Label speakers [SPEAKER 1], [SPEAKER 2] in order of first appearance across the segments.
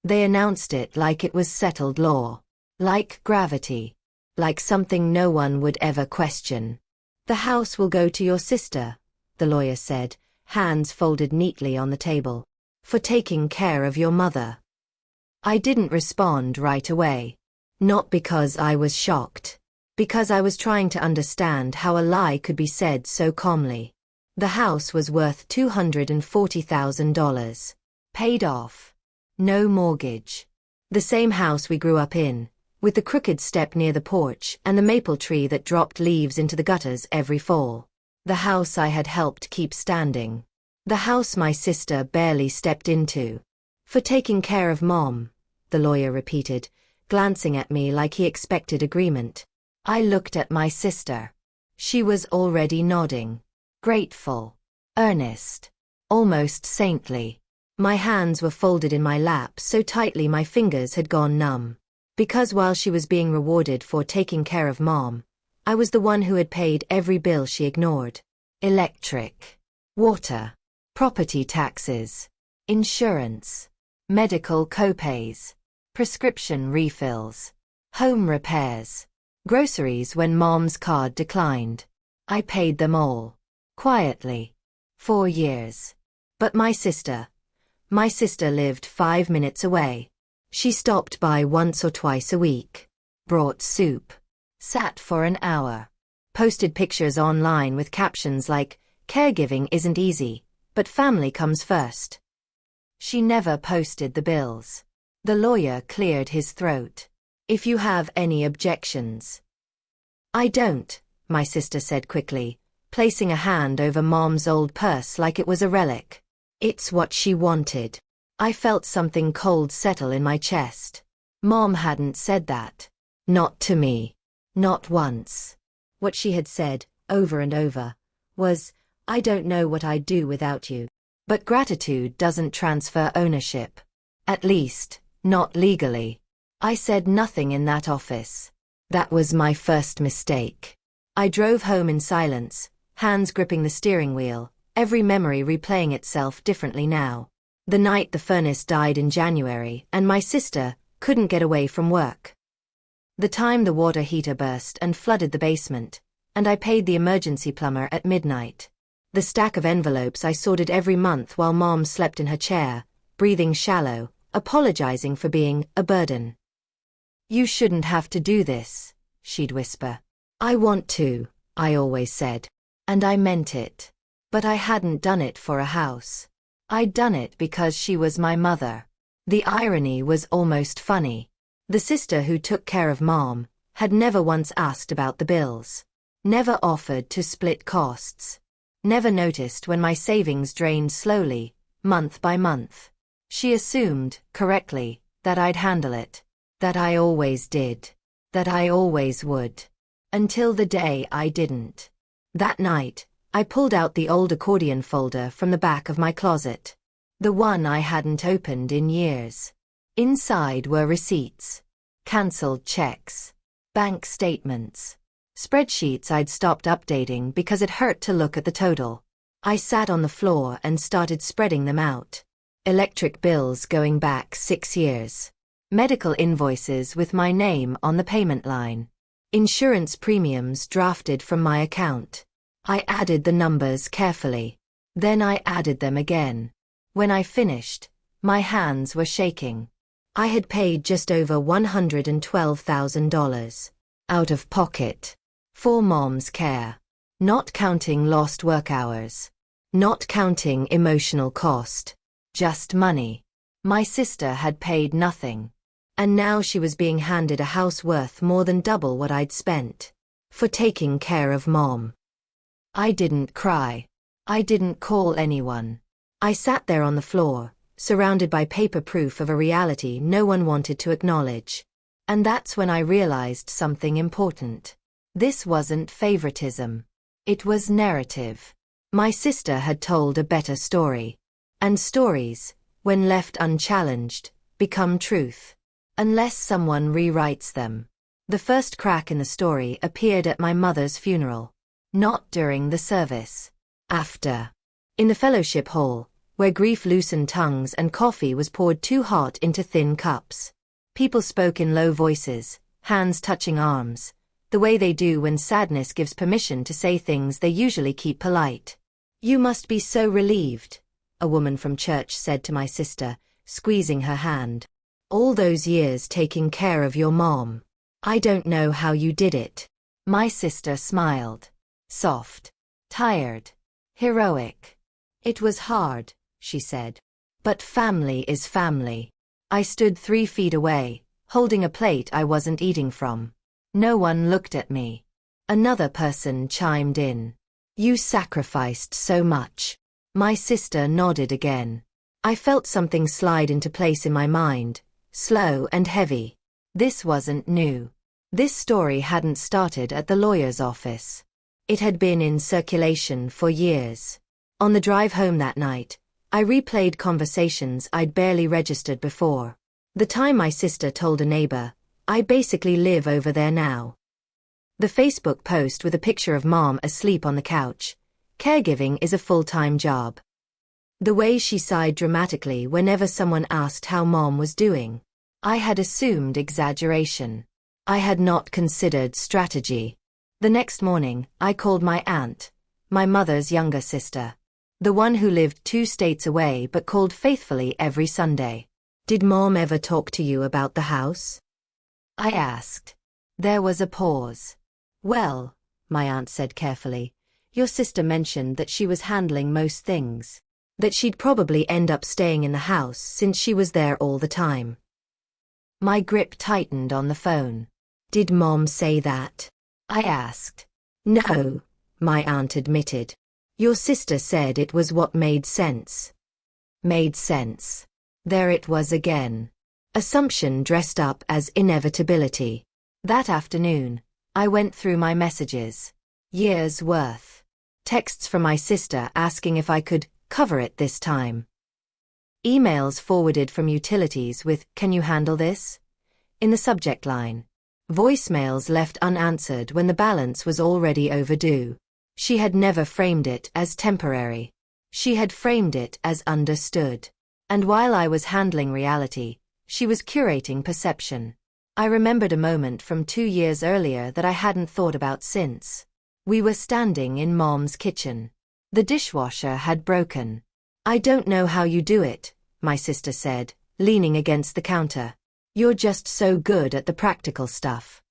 [SPEAKER 1] They announced it like it was settled law. Like gravity. Like something no one would ever question. The house will go to your sister, the lawyer said, hands folded neatly on the table. For taking care of your mother. I didn't respond right away. Not because I was shocked. Because I was trying to understand how a lie could be said so calmly. The house was worth $240,000. Paid off. No mortgage. The same house we grew up in, with the crooked step near the porch and the maple tree that dropped leaves into the gutters every fall. The house I had helped keep standing. The house my sister barely stepped into. For taking care of Mom, the lawyer repeated, glancing at me like he expected agreement. I looked at my sister. She was already nodding. Grateful. Earnest. Almost saintly. My hands were folded in my lap so tightly my fingers had gone numb. Because while she was being rewarded for taking care of Mom, I was the one who had paid every bill she ignored. Electric. Water. Property taxes. Insurance. Medical copays. Prescription refills. Home repairs. Groceries when Mom's card declined. I paid them all. Quietly. 4 years. But my sister lived 5 minutes away. She stopped by once or twice a week. Brought soup. Sat for an hour. Posted pictures online with captions like, "Caregiving isn't easy, but family comes first." She never posted the bills. The lawyer cleared his throat. "If you have any objections." "I don't," my sister said quickly, placing a hand over Mom's old purse like it was a relic. "It's what she wanted." I felt something cold settle in my chest. Mom hadn't said that. Not to me. Not once. What she had said, over and over, was, "I don't know what I'd do without you." But gratitude doesn't transfer ownership. At least, not legally. I said nothing in that office. That was my first mistake. I drove home in silence, hands gripping the steering wheel, every memory replaying itself differently now. The night the furnace died in January and my sister couldn't get away from work. The time the water heater burst and flooded the basement, and I paid the emergency plumber at midnight. The stack of envelopes I sorted every month while Mom slept in her chair, breathing shallow, apologizing for being a burden. "You shouldn't have to do this," she'd whisper. "I want to," I always said. And I meant it. But I hadn't done it for a house. I'd done it because she was my mother. The irony was almost funny. The sister who took care of Mom had never once asked about the bills. Never offered to split costs. Never noticed when my savings drained slowly, month by month. She assumed, correctly, that I'd handle it. That I always did. That I always would. Until the day I didn't. That night, I pulled out the old accordion folder from the back of my closet. The one I hadn't opened in years. Inside were receipts. Cancelled checks. Bank statements. Spreadsheets I'd stopped updating because it hurt to look at the total. I sat on the floor and started spreading them out. Electric bills going back 6 years. Medical invoices with my name on the payment line. Insurance premiums drafted from my account. I added the numbers carefully. Then I added them again. When I finished, my hands were shaking. I had paid just over $112,000. Out of pocket. For Mom's care. Not counting lost work hours. Not counting emotional cost. Just money. My sister had paid nothing. And now she was being handed a house worth more than double what I'd spent. For taking care of Mom. I didn't cry. I didn't call anyone. I sat there on the floor, surrounded by paper proof of a reality no one wanted to acknowledge. And that's when I realized something important. This wasn't favoritism. It was narrative. My sister had told a better story. And stories, when left unchallenged, become truth. Unless someone rewrites them. The first crack in the story appeared at my mother's funeral. Not during the service. After. In the fellowship hall, where grief loosened tongues and coffee was poured too hot into thin cups. People spoke in low voices, hands touching arms, the way they do when sadness gives permission to say things they usually keep polite. "You must be so relieved," a woman from church said to my sister, squeezing her hand. "All those years taking care of your mom. I don't know how you did it." My sister smiled. Soft. Tired. Heroic. "It was hard," she said. "But family is family." I stood 3 feet away, holding a plate I wasn't eating from. No one looked at me. Another person chimed in. "You sacrificed so much." My sister nodded again. I felt something slide into place in my mind, slow and heavy. This wasn't new. This story hadn't started at the lawyer's office. It had been in circulation for years. On the drive home that night, I replayed conversations I'd barely registered before. The time my sister told a neighbor, "I basically live over there now." The Facebook post with a picture of mom asleep on the couch. "Caregiving is a full-time job." The way she sighed dramatically whenever someone asked how mom was doing. I had assumed exaggeration. I had not considered strategy. The next morning, I called my aunt, my mother's younger sister, the one who lived 2 states away but called faithfully every Sunday. "Did mom ever talk to you about the house?" I asked. There was a pause. "Well," my aunt said carefully, "your sister mentioned that she was handling most things. That she'd probably end up staying in the house since she was there all the time." My grip tightened on the phone. "Did mom say that?" I asked. "No," my aunt admitted. "Your sister said it was what made sense." Made sense. There it was again. Assumption dressed up as inevitability. That afternoon, I went through my messages. Years worth. Texts from my sister asking if I could cover it this time. Emails forwarded from utilities with, "Can you handle this?" in the subject line. Voicemails left unanswered when the balance was already overdue. She had never framed it as temporary. She had framed it as understood. And while I was handling reality, she was curating perception. I remembered a moment from 2 years earlier that I hadn't thought about since. We were standing in Mom's kitchen. The dishwasher had broken. "I don't know how you do it," my sister said, leaning against the counter. "You're just so good at the practical stuff."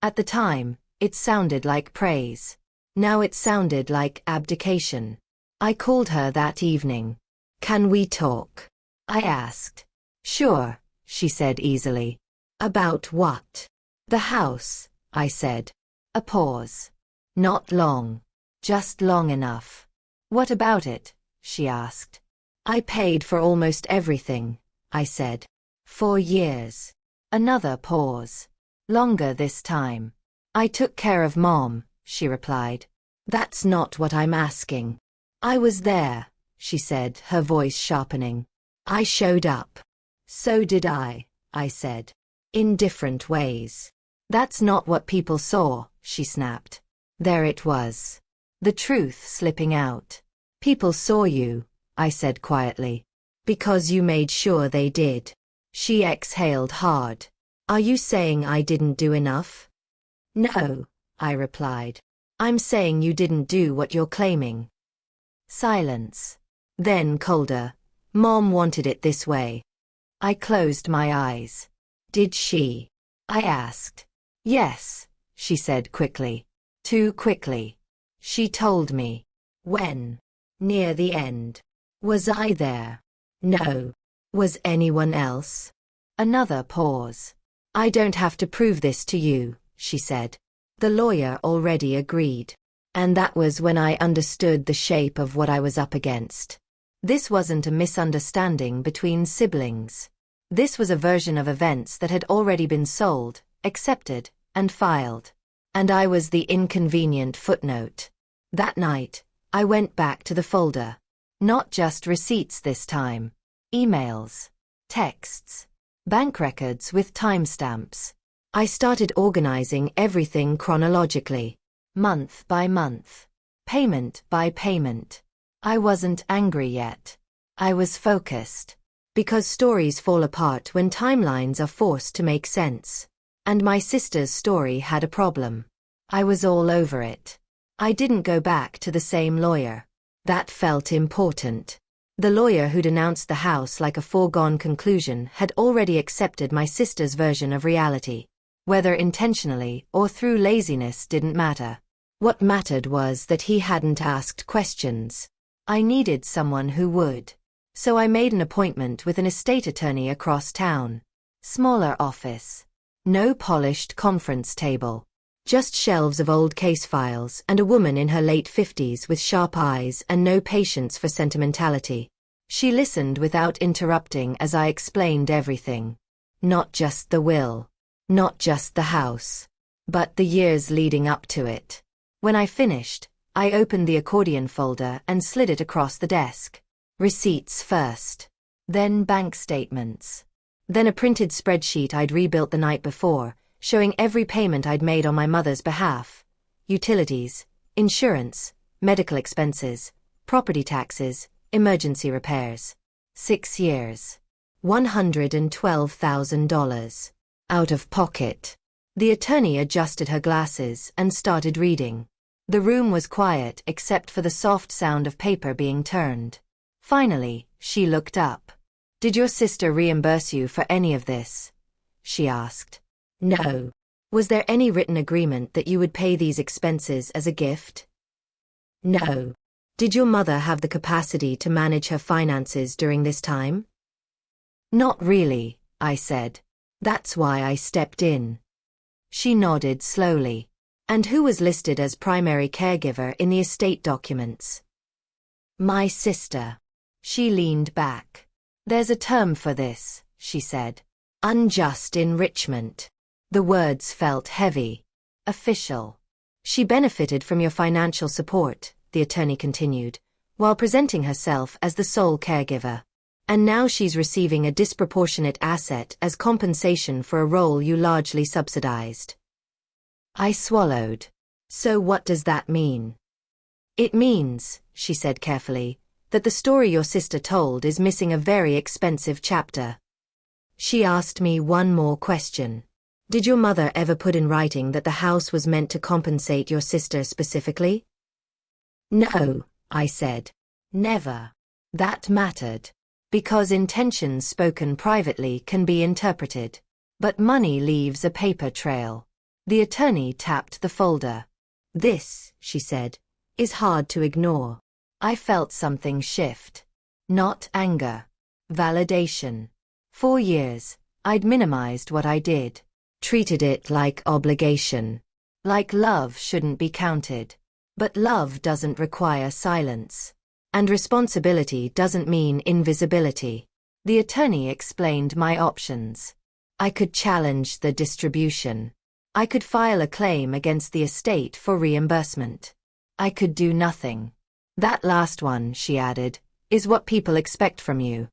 [SPEAKER 1] At the time, it sounded like praise. Now it sounded like abdication. I called her that evening. "Can we talk?" I asked. "Sure," she said easily. "About what?" "The house," I said. A pause. Not long. Just long enough. "What about it?" she asked. "I paid for almost everything," I said. "For years." Another pause. Longer this time. "I took care of Mom," she replied. "That's not what I'm asking." "I was there," she said, her voice sharpening. "I showed up." "So did I said. "In different ways." "That's not what people saw," she snapped. There it was. The truth slipping out. "People saw you," I said quietly. "Because you made sure they did." She exhaled hard. "Are you saying I didn't do enough?" "No," I replied. "I'm saying you didn't do what you're claiming." Silence. Then colder. "Mom wanted it this way." I closed my eyes. "Did she?" I asked. "Yes," she said quickly. Too quickly. "She told me." "When?" "Near the end." "Was I there?" "No." "Was anyone else?" Another pause. "I don't have to prove this to you," she said. The lawyer already agreed. And that was when I understood the shape of what I was up against. This wasn't a misunderstanding between siblings. This was a version of events that had already been sold, accepted, and filed. And I was the inconvenient footnote. That night, I went back to the folder. Not just receipts this time. Emails. Texts. Bank records with timestamps. I started organizing everything chronologically. Month by month. Payment by payment. I wasn't angry yet. I was focused. Because stories fall apart when timelines are forced to make sense. And my sister's story had a problem. I was all over it. I didn't go back to the same lawyer. That felt important. The lawyer who'd announced the house like a foregone conclusion had already accepted my sister's version of reality. Whether intentionally or through laziness didn't matter. What mattered was that he hadn't asked questions. I needed someone who would. So I made an appointment with an estate attorney across town. Smaller office. No polished conference table. Just shelves of old case files and a woman in her late 50s with sharp eyes and no patience for sentimentality. She listened without interrupting as I explained everything. Not just the will. Not just the house. But the years leading up to it. When I finished, I opened the accordion folder and slid it across the desk. Receipts first. Then bank statements. Then a printed spreadsheet I'd rebuilt the night before, showing every payment I'd made on my mother's behalf. Utilities, insurance, medical expenses, property taxes, emergency repairs. 6 years. $112,000. Out of pocket. The attorney adjusted her glasses and started reading. The room was quiet except for the soft sound of paper being turned. Finally, she looked up. "Did your sister reimburse you for any of this?" she asked. "No." "Was there any written agreement that you would pay these expenses as a gift?" "No." "Did your mother have the capacity to manage her finances during this time?" "Not really," I said. "That's why I stepped in." She nodded slowly. "And who was listed as primary caregiver in the estate documents?" "My sister." She leaned back. "There's a term for this," she said. "Unjust enrichment." The words felt heavy. Official. "She benefited from your financial support," the attorney continued, while presenting herself as the sole caregiver. "And now she's receiving a disproportionate asset as compensation for a role you largely subsidized." I swallowed. "So what does that mean?" "It means," she said carefully, "that the story your sister told is missing a very expensive chapter." She asked me one more question. "Did your mother ever put in writing that the house was meant to compensate your sister specifically?" "No," I said. "Never." That mattered. Because intentions spoken privately can be interpreted. But money leaves a paper trail. The attorney tapped the folder. "This," she said, "is hard to ignore." I felt something shift. Not anger. Validation. 4 years, I'd minimized what I did. Treated it like obligation. Like love shouldn't be counted. But love doesn't require silence. And responsibility doesn't mean invisibility. The attorney explained my options. I could challenge the distribution. I could file a claim against the estate for reimbursement. I could do nothing. "That last one," she added, "is what people expect from you."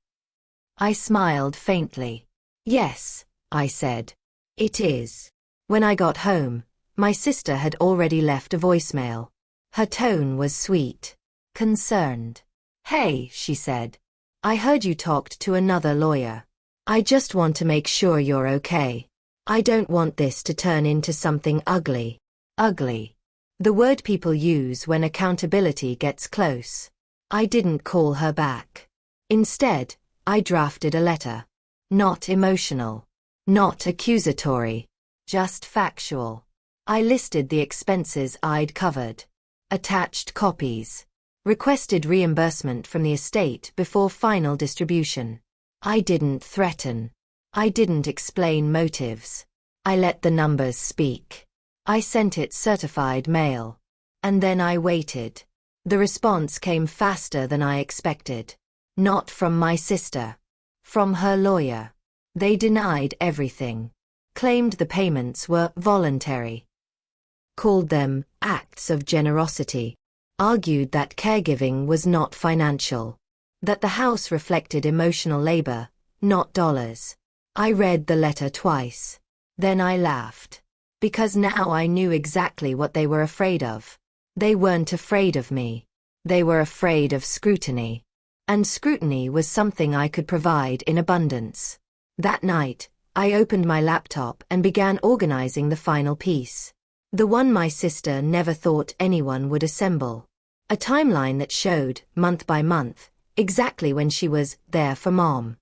[SPEAKER 1] I smiled faintly. "Yes," I said. "It is." When I got home, my sister had already left a voicemail. Her tone was sweet. Concerned. "Hey," she said. "I heard you talked to another lawyer. I just want to make sure you're okay. I don't want this to turn into something ugly." Ugly. The word people use when accountability gets close. I didn't call her back. Instead, I drafted a letter. Not emotional. Not accusatory. Just factual. I listed the expenses I'd covered. Attached copies. Requested reimbursement from the estate before final distribution. I didn't threaten. I didn't explain motives. I let the numbers speak. I sent it certified mail. And then I waited. The response came faster than I expected. Not from my sister. From her lawyer. They denied everything. Claimed the payments were voluntary. Called them acts of generosity. Argued that caregiving was not financial. That the house reflected emotional labor, not dollars. I read the letter twice. Then I laughed. Because now I knew exactly what they were afraid of. They weren't afraid of me. They were afraid of scrutiny. And scrutiny was something I could provide in abundance. That night, I opened my laptop and began organizing the final piece. The one my sister never thought anyone would assemble. A timeline that showed, month by month, exactly when she was there for Mom.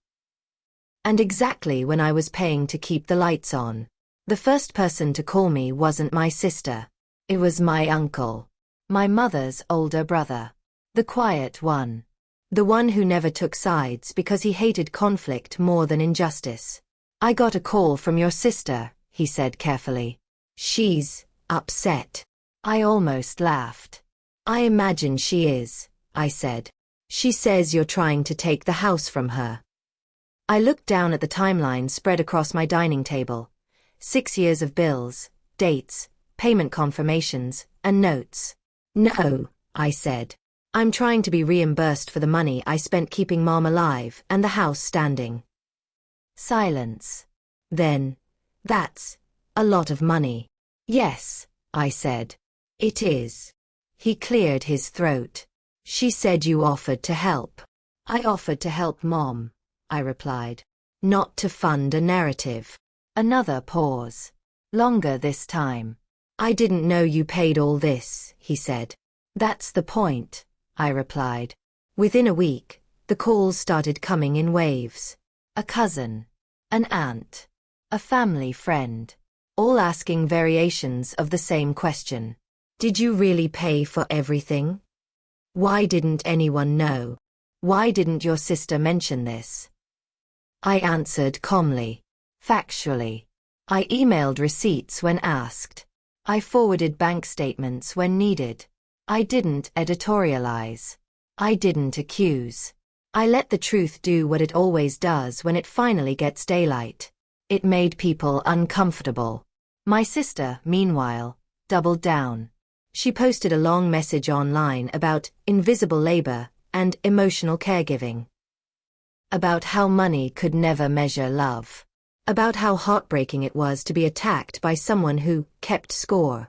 [SPEAKER 1] And exactly when I was paying to keep the lights on. The first person to call me wasn't my sister. It was my uncle. My mother's older brother. The quiet one. The one who never took sides because he hated conflict more than injustice. "I got a call from your sister," he said carefully. "She's upset." I almost laughed. "I imagine she is," I said. "She says you're trying to take the house from her." I looked down at the timeline spread across my dining table. 6 years of bills, dates, payment confirmations, and notes. "No," I said. "I'm trying to be reimbursed for the money I spent keeping Mom alive and the house standing." Silence. Then, "That's a lot of money." "Yes," I said. "It is." He cleared his throat. "She said you offered to help." "I offered to help Mom," I replied. "Not to fund a narrative." Another pause. Longer this time. "I didn't know you paid all this," he said. "That's the point," I replied. Within a week, the calls started coming in waves. A cousin. An aunt. A family friend. All asking variations of the same question. "Did you really pay for everything? Why didn't anyone know? Why didn't your sister mention this?" I answered calmly. Factually. I emailed receipts when asked. I forwarded bank statements when needed. I didn't editorialize. I didn't accuse. I let the truth do what it always does when it finally gets daylight. It made people uncomfortable. My sister, meanwhile, doubled down. She posted a long message online about invisible labor and emotional caregiving. About how money could never measure love. About how heartbreaking it was to be attacked by someone who kept score.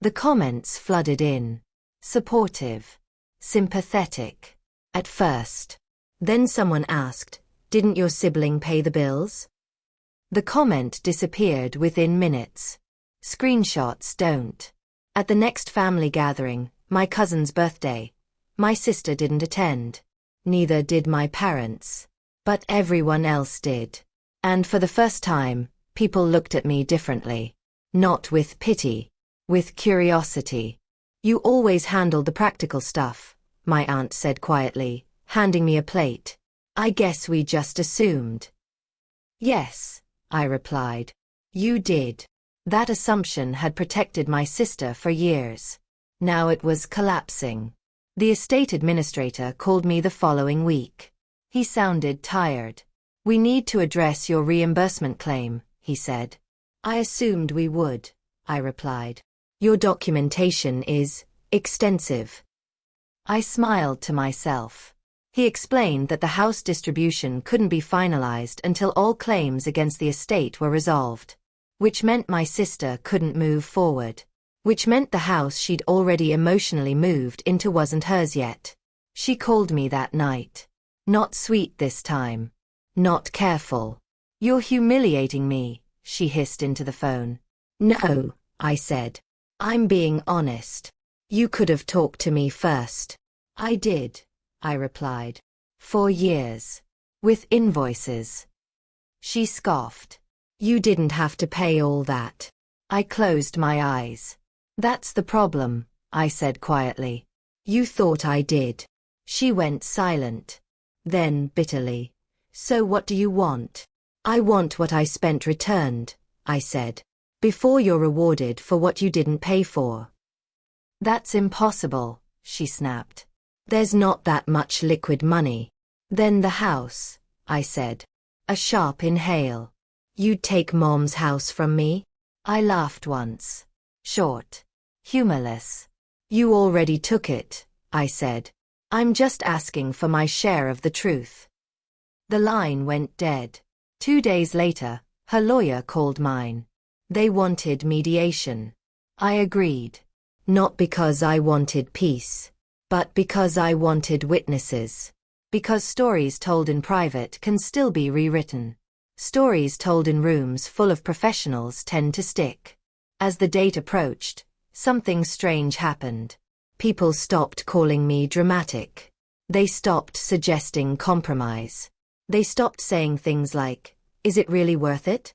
[SPEAKER 1] The comments flooded in. Supportive. Sympathetic. At first. Then someone asked, "Didn't your sibling pay the bills?" The comment disappeared within minutes. Screenshots don't. At the next family gathering, my cousin's birthday, my sister didn't attend. Neither did my parents. But everyone else did. And for the first time, people looked at me differently. Not with pity. With curiosity. "You always handled the practical stuff," my aunt said quietly, handing me a plate. "I guess we just assumed." "Yes," I replied. "You did." That assumption had protected my sister for years. Now it was collapsing. The estate administrator called me the following week. He sounded tired. "We need to address your reimbursement claim," he said. "I assumed we would," I replied. "Your documentation is extensive." I smiled to myself. He explained that the house distribution couldn't be finalized until all claims against the estate were resolved. Which meant my sister couldn't move forward. Which meant the house she'd already emotionally moved into wasn't hers yet. She called me that night. Not sweet this time. Not careful. "You're humiliating me," she hissed into the phone. "No," I said. "I'm being honest. You could have talked to me first." "I did," I replied. "For years. With invoices." She scoffed. "You didn't have to pay all that." I closed my eyes. "That's the problem," I said quietly. "You thought I did." She went silent. Then bitterly. "So what do you want?" "I want what I spent returned," I said. "Before you're rewarded for what you didn't pay for." "That's impossible," she snapped. "There's not that much liquid money." "Then the house," I said. A sharp inhale. "You'd take Mom's house from me?" I laughed once. Short. Humorless. "You already took it," I said. "I'm just asking for my share of the truth." The line went dead. 2 days later, her lawyer called mine. They wanted mediation. I agreed. Not because I wanted peace, but because I wanted witnesses. Because stories told in private can still be rewritten. Stories told in rooms full of professionals tend to stick. As the date approached, something strange happened. People stopped calling me dramatic. They stopped suggesting compromise. They stopped saying things like, "Is it really worth it?"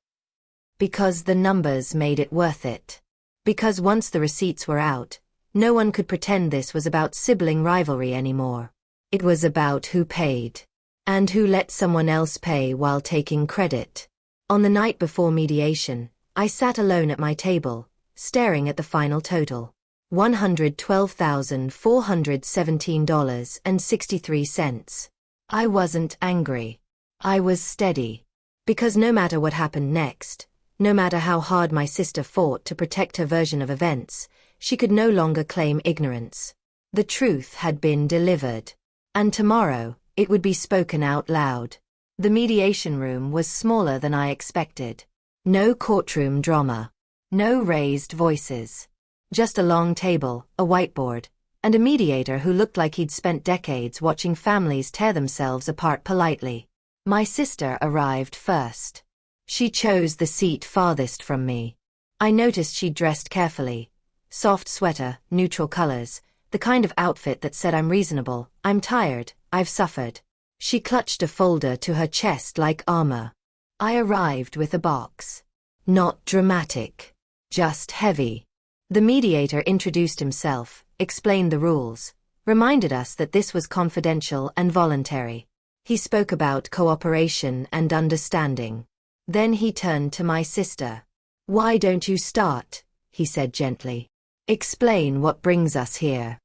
[SPEAKER 1] Because the numbers made it worth it. Because once the receipts were out, no one could pretend this was about sibling rivalry anymore. It was about who paid. And who let someone else pay while taking credit. On the night before mediation, I sat alone at my table, staring at the final total. $112,417.63. I wasn't angry. I was steady. Because no matter what happened next, no matter how hard my sister fought to protect her version of events, she could no longer claim ignorance. The truth had been delivered. And tomorrow, it would be spoken out loud. The mediation room was smaller than I expected. No courtroom drama. No raised voices. Just a long table, a whiteboard, and a mediator who looked like he'd spent decades watching families tear themselves apart politely. My sister arrived first. She chose the seat farthest from me. I noticed she'd dressed carefully. Soft sweater, neutral colors, the kind of outfit that said I'm reasonable, I'm tired, I've suffered. She clutched a folder to her chest like armor. I arrived with a box. Not dramatic. Just heavy. The mediator introduced himself, explained the rules, reminded us that this was confidential and voluntary. He spoke about cooperation and understanding. Then he turned to my sister. "Why don't you start?" he said gently. "Explain what brings us here."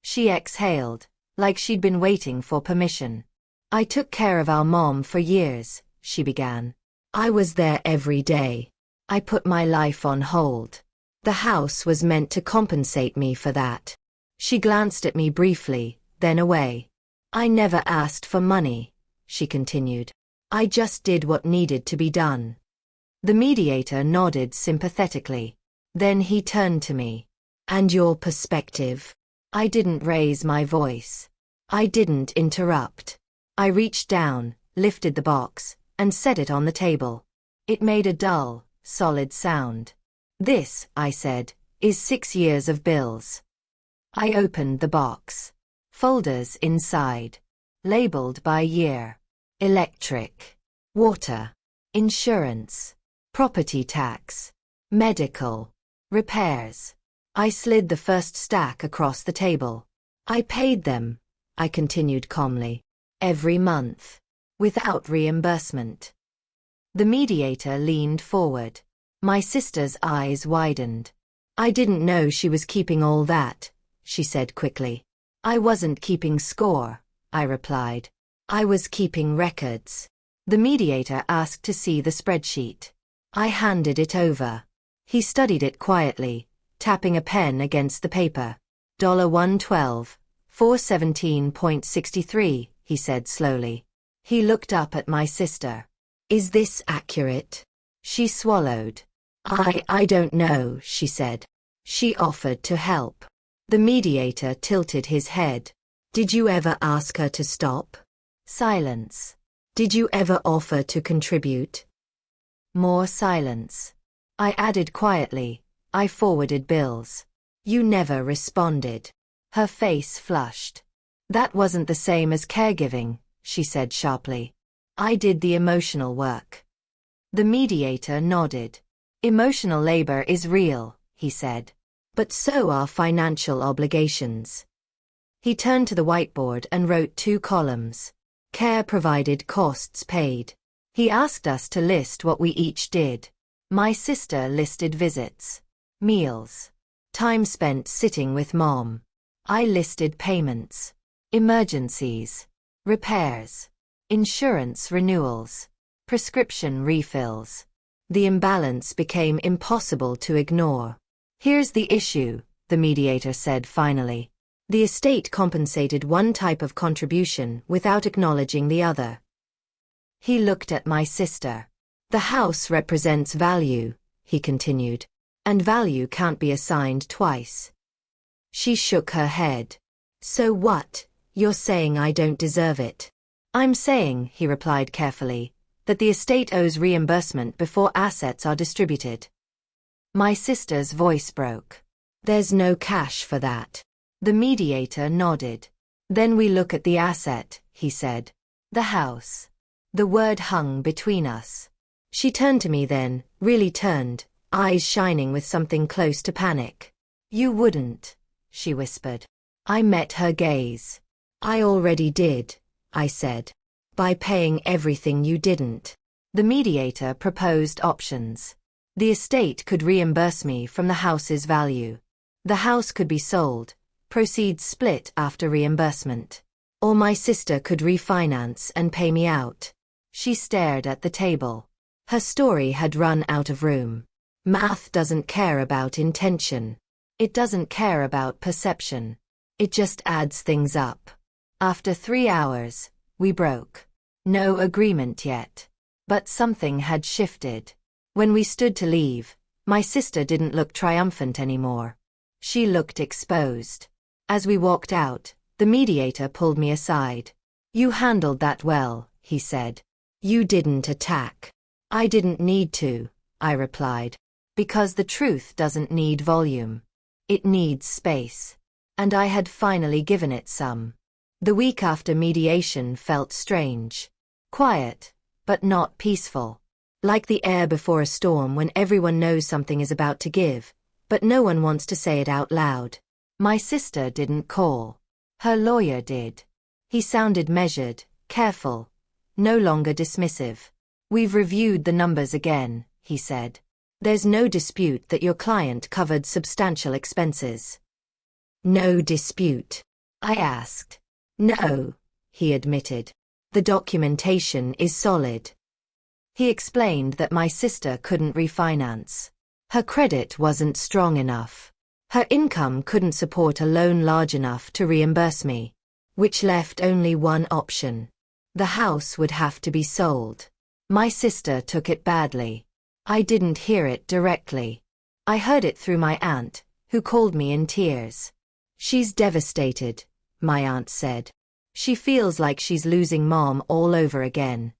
[SPEAKER 1] She exhaled, like she'd been waiting for permission. "I took care of our mom for years," she began. "I was there every day. I put my life on hold. The house was meant to compensate me for that." She glanced at me briefly, then away. "I never asked for money," she continued. "I just did what needed to be done." The mediator nodded sympathetically. Then he turned to me. "And your perspective?" I didn't raise my voice. I didn't interrupt. I reached down, lifted the box, and set it on the table. It made a dull, solid sound. "This," I said, "is 6 years of bills." I opened the box. Folders inside. Labeled by year. Electric. Water. Insurance. Property tax. Medical. Repairs. I slid the first stack across the table. "I paid them," I continued calmly. "Every month. Without reimbursement." The mediator leaned forward. My sister's eyes widened. "I didn't know she was keeping all that," she said quickly. "I wasn't keeping score," I replied. "I was keeping records." The mediator asked to see the spreadsheet. I handed it over. He studied it quietly, tapping a pen against the paper. $112, 417.63, he said slowly. He looked up at my sister. "Is this accurate?" She swallowed. I don't know," she said. She offered to help. The mediator tilted his head. "Did you ever ask her to stop?" Silence. "Did you ever offer to contribute?" More silence. I added quietly, "I forwarded bills." "You never responded." Her face flushed. "That wasn't the same as caregiving," she said sharply. "I did the emotional work." The mediator nodded. "Emotional labor is real," he said. "But so are financial obligations." He turned to the whiteboard and wrote 2 columns. Care provided, costs paid. He asked us to list what we each did. My sister listed visits, meals, time spent sitting with mom. I listed payments, emergencies, repairs, insurance renewals, prescription refills. The imbalance became impossible to ignore. "Here's the issue," the mediator said finally. "The estate compensated one type of contribution without acknowledging the other." He looked at my sister. "The house represents value," he continued, "and value can't be assigned twice." She shook her head. "So what?" You're saying I don't deserve it. I'm saying, he replied carefully, that the estate owes reimbursement before assets are distributed. My sister's voice broke. There's no cash for that. The mediator nodded. Then we look at the asset, he said. The house. The word hung between us. She turned to me then, really turned, eyes shining with something close to panic. You wouldn't, she whispered. I met her gaze. I already did, I said. By paying everything you didn't. The mediator proposed options. The estate could reimburse me from the house's value. The house could be sold, proceeds split after reimbursement. Or my sister could refinance and pay me out. She stared at the table. Her story had run out of room. Math doesn't care about intention. It doesn't care about perception. It just adds things up. After 3 hours, we broke. No agreement yet. But something had shifted. When we stood to leave, my sister didn't look triumphant anymore. She looked exposed. As we walked out, the mediator pulled me aside. You handled that well, he said. You didn't attack. I didn't need to, I replied. Because the truth doesn't need volume. It needs space. And I had finally given it some. The week after mediation felt strange. Quiet, but not peaceful. Like the air before a storm when everyone knows something is about to give, but no one wants to say it out loud. My sister didn't call. Her lawyer did. He sounded measured, careful, no longer dismissive. We've reviewed the numbers again, he said. There's no dispute that your client covered substantial expenses. No dispute? I asked. No, he admitted. The documentation is solid. He explained that my sister couldn't refinance. Her credit wasn't strong enough. Her income couldn't support a loan large enough to reimburse me, which left only one option. The house would have to be sold. My sister took it badly. I didn't hear it directly. I heard it through my aunt, who called me in tears. She's devastated, my aunt said. She feels like she's losing Mom all over again.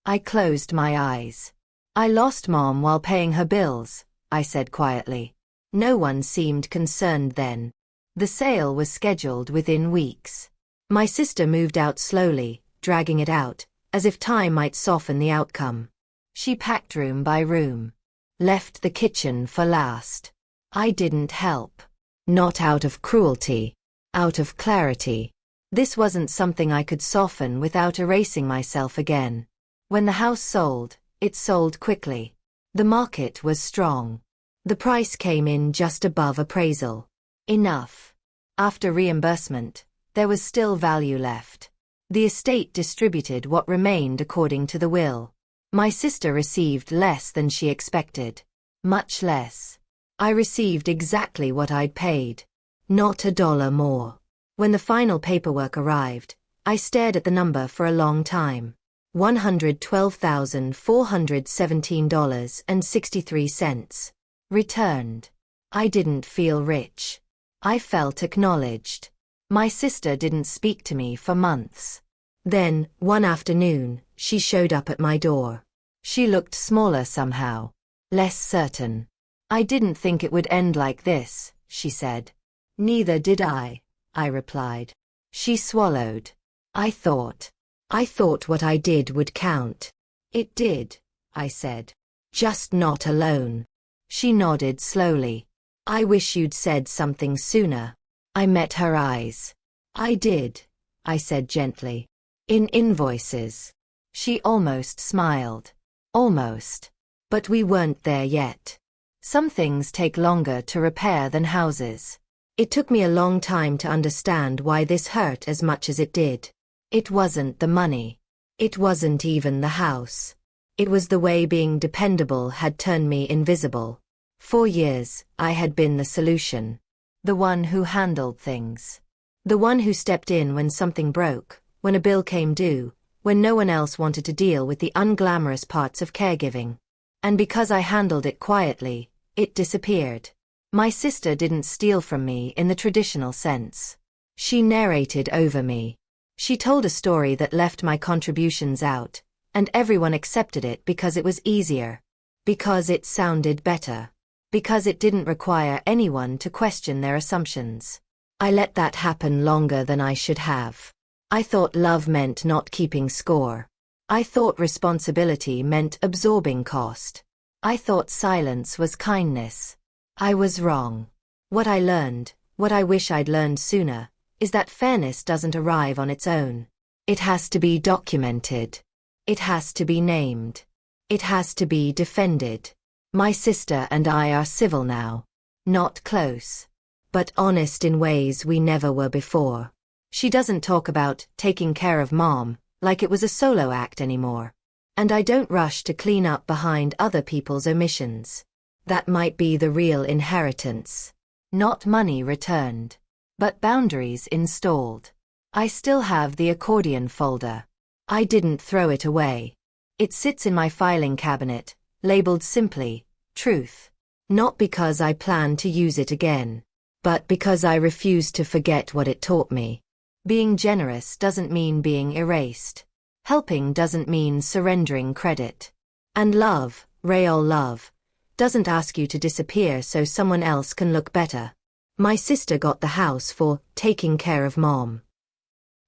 [SPEAKER 1] I closed my eyes. I lost Mom while paying her bills, I said quietly. No one seemed concerned then. The sale was scheduled within weeks. My sister moved out slowly, dragging it out, as if time might soften the outcome. She packed room by room. Left the kitchen for last. I didn't help. Not out of cruelty. Out of clarity. This wasn't something I could soften without erasing myself again. When the house sold, it sold quickly. The market was strong. The price came in just above appraisal. Enough. After reimbursement, there was still value left. The estate distributed what remained according to the will. My sister received less than she expected. Much less. I received exactly what I'd paid. Not $1 more. When the final paperwork arrived, I stared at the number for a long time. $112,417.63. Returned. I didn't feel rich. I felt acknowledged. My sister didn't speak to me for months. Then, one afternoon, she showed up at my door. She looked smaller somehow. Less certain. I didn't think it would end like this, she said. Neither did I replied. She swallowed. I thought what I did would count. It did, I said. Just not alone. She nodded slowly. I wish you'd said something sooner. I met her eyes. I did, I said gently. In invoices. She almost smiled. Almost. But we weren't there yet. Some things take longer to repair than houses. It took me a long time to understand why this hurt as much as it did. It wasn't the money. It wasn't even the house. It was the way being dependable had turned me invisible. For years, I had been the solution. The one who handled things. The one who stepped in when something broke, when a bill came due, when no one else wanted to deal with the unglamorous parts of caregiving. And because I handled it quietly, it disappeared. My sister didn't steal from me in the traditional sense. She narrated over me. She told a story that left my contributions out, and everyone accepted it because it was easier. Because it sounded better. Because it didn't require anyone to question their assumptions. I let that happen longer than I should have. I thought love meant not keeping score. I thought responsibility meant absorbing cost. I thought silence was kindness. I was wrong. What I learned, what I wish I'd learned sooner, is that fairness doesn't arrive on its own. It has to be documented. It has to be named. It has to be defended. My sister and I are civil now. Not close. But honest in ways we never were before. She doesn't talk about taking care of Mom like it was a solo act anymore. And I don't rush to clean up behind other people's omissions. That might be the real inheritance. Not money returned, but boundaries installed. I still have the accordion folder. I didn't throw it away. It sits in my filing cabinet, labeled simply, Truth. Not because I plan to use it again, but because I refuse to forget what it taught me. Being generous doesn't mean being erased. Helping doesn't mean surrendering credit. And love, real love, doesn't ask you to disappear so someone else can look better. My sister got the house for taking care of Mom.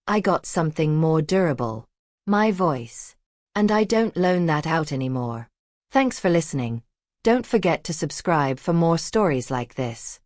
[SPEAKER 1] I got something more durable. My voice. And I don't loan that out anymore. Thanks for listening. Don't forget to subscribe for more stories like this.